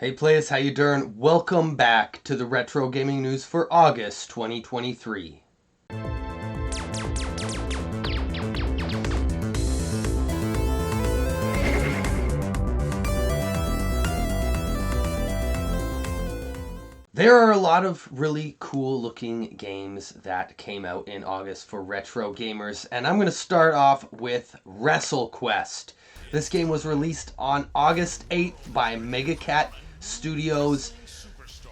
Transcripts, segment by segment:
Hey Playas, how you doing? Welcome back to the Retro Gaming News for August 2023. There are a lot of really cool looking games that came out in August for retro gamers, and I'm going to start off with Wrestle Quest. This game was released on August 8th by MegaCat Studios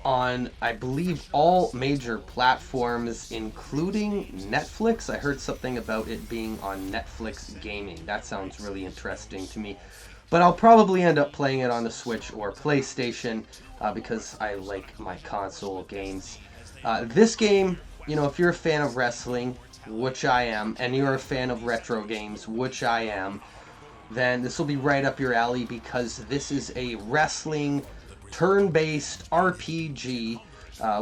on, I believe, all major platforms, including Netflix. I heard something about it being on Netflix Gaming. That sounds really interesting to me. But I'll probably end up playing it on the Switch or PlayStation because I like my console games. This game, if you're a fan of wrestling, which I am, and you're a fan of retro games, which I am, then this will be right up your alley because this is a wrestling turn-based RPG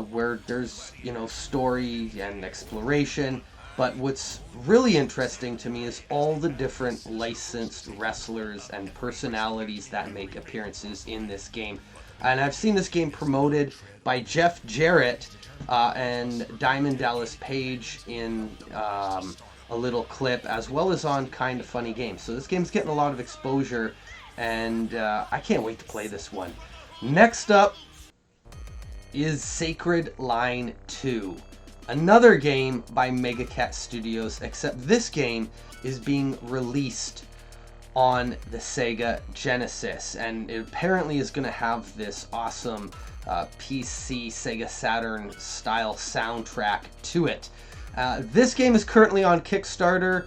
where there's, story and exploration. But what's really interesting to me is all the different licensed wrestlers and personalities that make appearances in this game. And I've seen this game promoted by Jeff Jarrett and Diamond Dallas Page in a little clip, as well as on Kinda Funny Games. So this game's getting a lot of exposure, and I can't wait to play this one. Next up is Sacred Line 2. Another game by MegaCat Studios, except this game is being released on the Sega Genesis, and it apparently is going to have this awesome PC Sega Saturn style soundtrack to it. This game is currently on Kickstarter.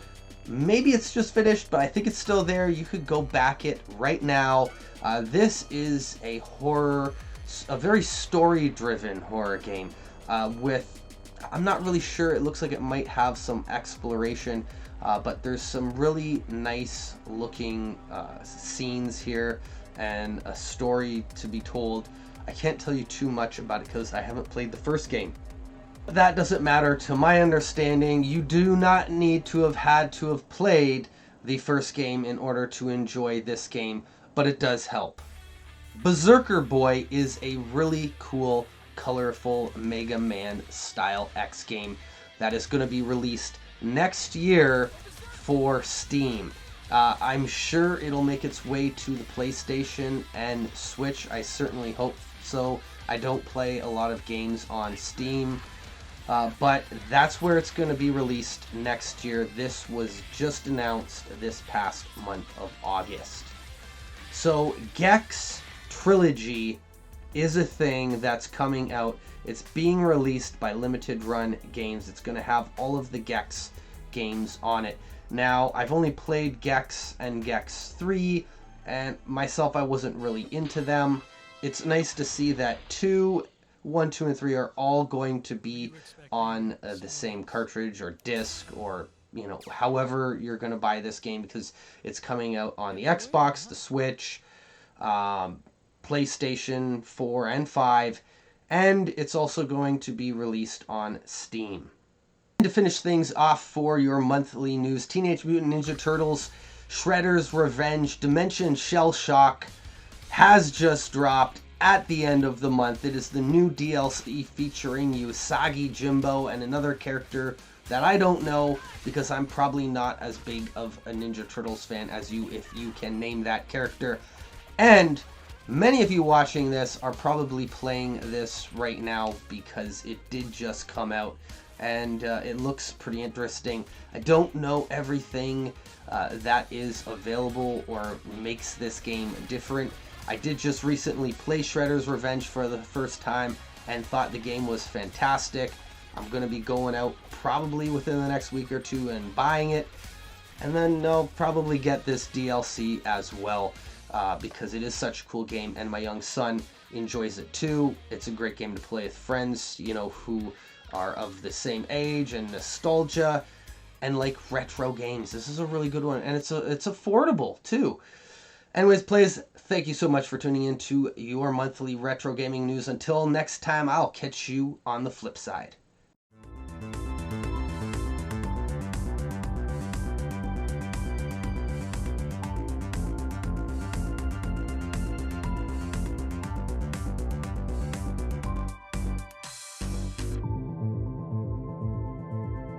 Maybe it's just finished, but I think it's still there. You could go back it right now. This is a very story-driven horror game with, I'm not really sure, it looks like it might have some exploration, but there's some really nice looking scenes here and a story to be told. I can't tell you too much about it because I haven't played the first game. That doesn't matter. To my understanding, you do not need to have had to have played the first game in order to enjoy this game, but it does help. Beserkboy is a really cool, colorful Mega Man style X game that is going to be released next year for Steam. I'm sure it'll make its way to the PlayStation and Switch. I certainly hope so. I don't play a lot of games on Steam, but that's where it's going to be released next year. This was just announced this past month of August. So Gex Trilogy is a thing that's coming out. It's being released by Limited Run Games. It's going to have all of the Gex games on it. Now, I've only played Gex and Gex 3, and myself, I wasn't really into them. It's nice to see that 1, 2, and 3 are all going to be on the same cartridge or disc, or however you're going to buy this game, because it's coming out on the Xbox, the Switch, PlayStation 4 and 5, and it's also going to be released on Steam. And to finish things off for your monthly news, Teenage Mutant Ninja Turtles Shredders Revenge Dimension Shellshock has just dropped at the end of the month. It is the new DLC featuring Usagi Jimbo and another character that I don't know, because I'm probably not as big of a Ninja Turtles fan as you, if you can name that character. And many of you watching this are probably playing this right now because it did just come out, and it looks pretty interesting. I don't know everything that is available or makes this game different. I did just recently play Shredders Revenge for the first time and thought the game was fantastic. I'm going to be going out probably within the next week or two and buying it, and then I'll probably get this DLC as well. Because it is such a cool game, and my young son enjoys it too. It's a great game to play with friends, who are of the same age and nostalgia and like retro games. This is a really good one, and it's affordable too. Anyways, Playas, thank you so much for tuning in to your monthly retro gaming news. Until next time, I'll catch you on the flip side.